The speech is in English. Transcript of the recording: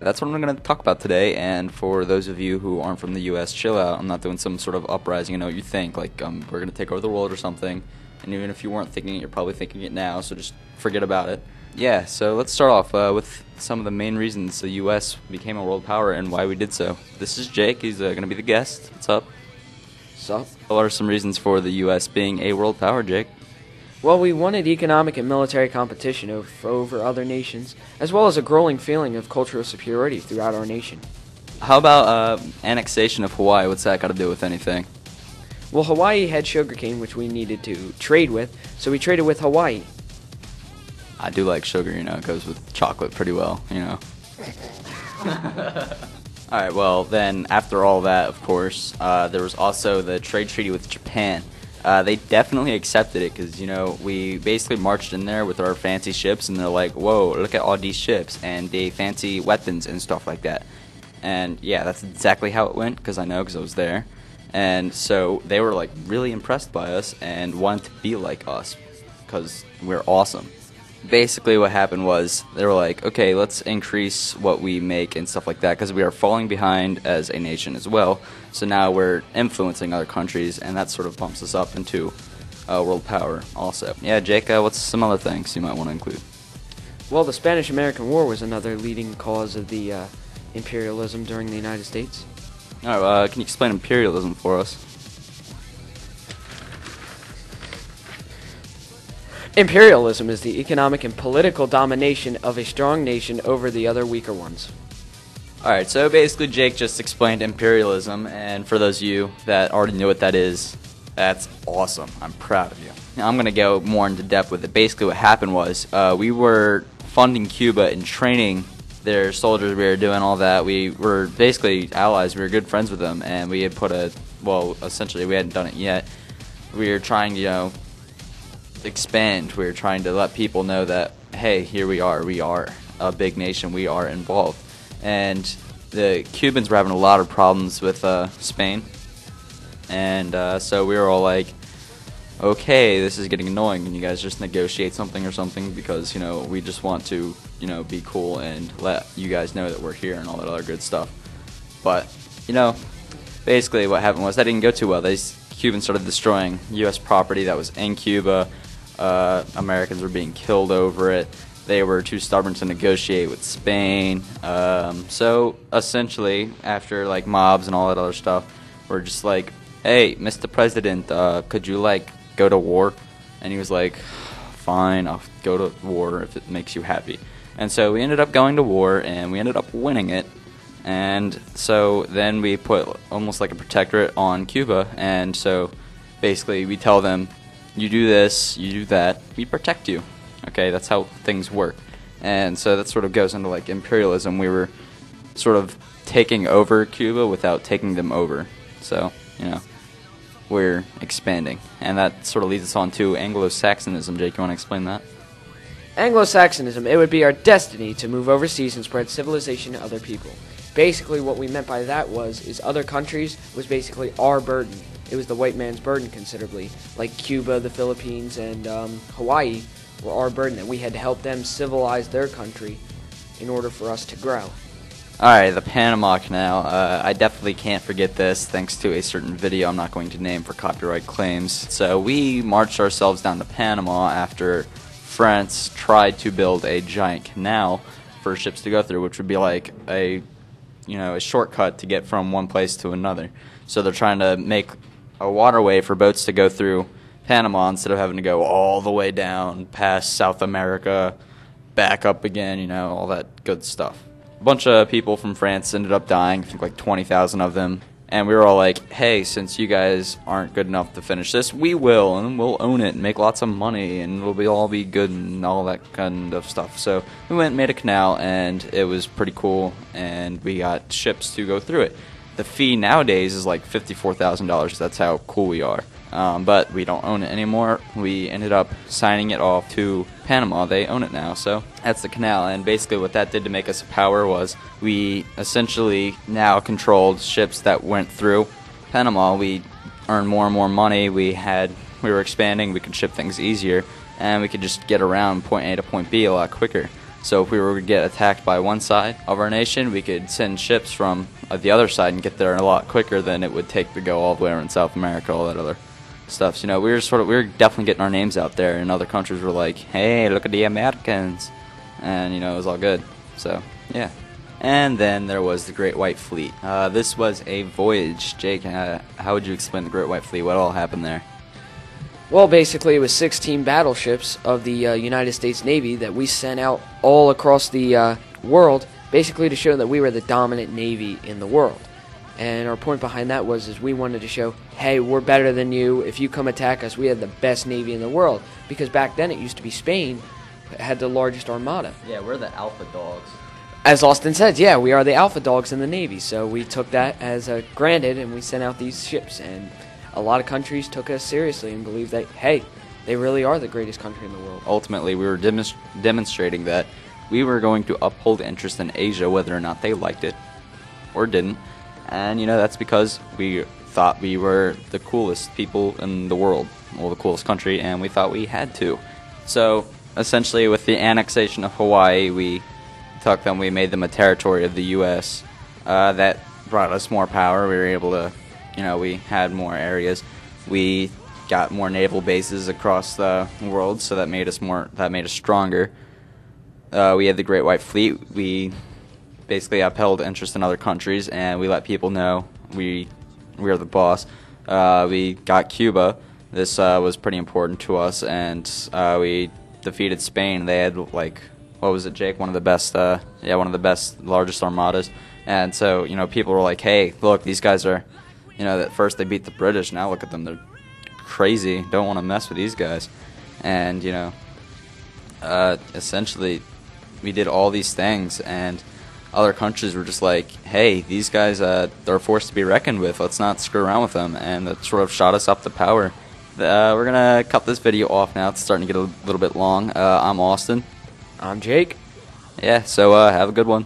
That's what I'm going to talk about today, and for those of you who aren't from the U.S., chill out. I'm not doing some sort of uprising. I know what you think, like we're going to take over the world or something, and even if you weren't thinking it, you're probably thinking it now, so just forget about it. Yeah, so let's start off with some of the main reasons the U.S. became a world power and why we did so. This is Jake. He's going to be the guest. What's up? So, What are some reasons for the U.S. being a world power, Jake? well, we wanted economic and military competition over other nations, as well as a growing feeling of cultural superiority throughout our nation. How about annexation of Hawaii? What's that got to do with anything? Well, Hawaii had sugarcane, which we needed to trade with, so we traded with Hawaii. I do like sugar, it goes with chocolate pretty well, Alright, well, then, after all that, of course, there was also the trade treaty with Japan. They definitely accepted it because, we basically marched in there with our fancy ships, and they're like, whoa, look at all these ships, and they fancy weapons and stuff like that. And, yeah, that's exactly how it went, because I know, because I was there. And so they were, like, really impressed by us and wanted to be like us, because we're awesome. Basically what happened was they were like, okay, let's increase what we make and stuff like that because we are falling behind as a nation as well. So now we're influencing other countries, and that sort of bumps us up into world power also. Yeah, Jake, what's some other things you might want to include? Well, the Spanish-American War was another leading cause of the imperialism during the United States. All right, can you explain imperialism for us? Imperialism is the economic and political domination of a strong nation over the other weaker ones. Alright, so basically Jake just explained imperialism, and for those of you that already know what that is, that's awesome. I'm proud of you. Now I'm going to go more into depth with it. Basically what happened was we were funding Cuba and training their soldiers. We were doing all that. We were basically allies. We were good friends with them, and we had essentially we hadn't done it yet. We were trying to, expand. We were trying to let people know that, hey, here we are a big nation, we are involved. And the Cubans were having a lot of problems with Spain, and so we were all like, okay, this is getting annoying, can you guys just negotiate something or something, because we just want to be cool and let you guys know that we're here and all that other good stuff. But basically what happened was that didn't go too well. These Cubans started destroying U.S. property that was in Cuba. Americans were being killed over it. They were too stubborn to negotiate with Spain. So essentially, after mobs and all that other stuff, we're just like, hey, Mr. President, could you go to war? And he was like, fine, I'll go to war if it makes you happy. And so we ended up going to war, and we ended up winning it. And so then we put almost like a protectorate on Cuba, and so basically we tell them, you do this, you do that, we protect you. Okay, that's how things work. And so that sort of goes into imperialism. We were sort of taking over Cuba without taking them over. So, we're expanding. And that sort of leads us on to Anglo-Saxonism. Jake, you want to explain that? Anglo-Saxonism, it would be our destiny to move overseas and spread civilization to other people. Basically what we meant by that is other countries was basically our burden. It was the white man's burden considerably. Like Cuba, the Philippines, and Hawaii were our burden, that we had to help them civilize their country in order for us to grow. Alright, the Panama Canal. I definitely can't forget this thanks to a certain video I'm not going to name for copyright claims. So we marched ourselves down to Panama after France tried to build a giant canal for ships to go through, which would be like a shortcut to get from one place to another. So they're trying to make a waterway for boats to go through Panama instead of having to go all the way down past South America, back up again, all that good stuff. A bunch of people from France ended up dying, I think 20,000 of them. And we were all like, hey, since you guys aren't good enough to finish this, we will, and we'll own it and make lots of money, and it'll all be good and all that kind of stuff. So we went and made a canal, and it was pretty cool, and we got ships to go through it. The fee nowadays is like $54,000. That's how cool we are. But we don't own it anymore. We ended up signing it off to Panama. They own it now, so that's the canal. And basically what that did to make us a power was we essentially now controlled ships that went through Panama. We earned more and more money. We were expanding. We could ship things easier, and we could just get around point A to point B a lot quicker. So if we were to get attacked by one side of our nation, we could send ships from the other side and get there a lot quicker than it would take to go all the way around South America, all that other stuff. So, we were definitely getting our names out there, and other countries were like, "Hey, look at the Americans," and it was all good. So yeah. And then there was the Great White Fleet. This was a voyage. Jake, how would you explain the Great White Fleet? What all happened there? Well, basically, it was 16 battleships of the United States Navy that we sent out all across the world, basically to show that we were the dominant navy in the world. And our point behind that is we wanted to show, hey, we're better than you. If you come attack us, we have the best navy in the world. Because back then it used to be Spain had the largest armada. Yeah, we're the alpha dogs. As Austin said, yeah, we are the alpha dogs in the Navy. So we took that as granted, and we sent out these ships. And a lot of countries took us seriously and believed that, hey, they really are the greatest country in the world. Ultimately, we were demonstrating that we were going to uphold interest in Asia, whether or not they liked it or didn't. And, that's because we thought we were the coolest people in the world, well, the coolest country, and we thought we had to. So, essentially, with the annexation of Hawaii, we took them, we made them a territory of the U.S. That brought us more power. We were able to, we had more areas. We got more naval bases across the world, so that made us stronger. We had the Great White Fleet. We basically upheld interest in other countries, and we let people know we are the boss. We got Cuba. This was pretty important to us, and we defeated Spain. They had what was it, Jake? One of the best, largest armadas. And so, people were like, hey, look, these guys are, at first they beat the British. Now look at them, they're crazy. Don't want to mess with these guys. And, essentially, we did all these things, and other countries were just like, hey, these guys, they're a force to be reckoned with. Let's not screw around with them. And that sort of shot us up to power. We're going to cut this video off now. It's starting to get a little bit long. I'm Austin. I'm Jake. Yeah, so have a good one.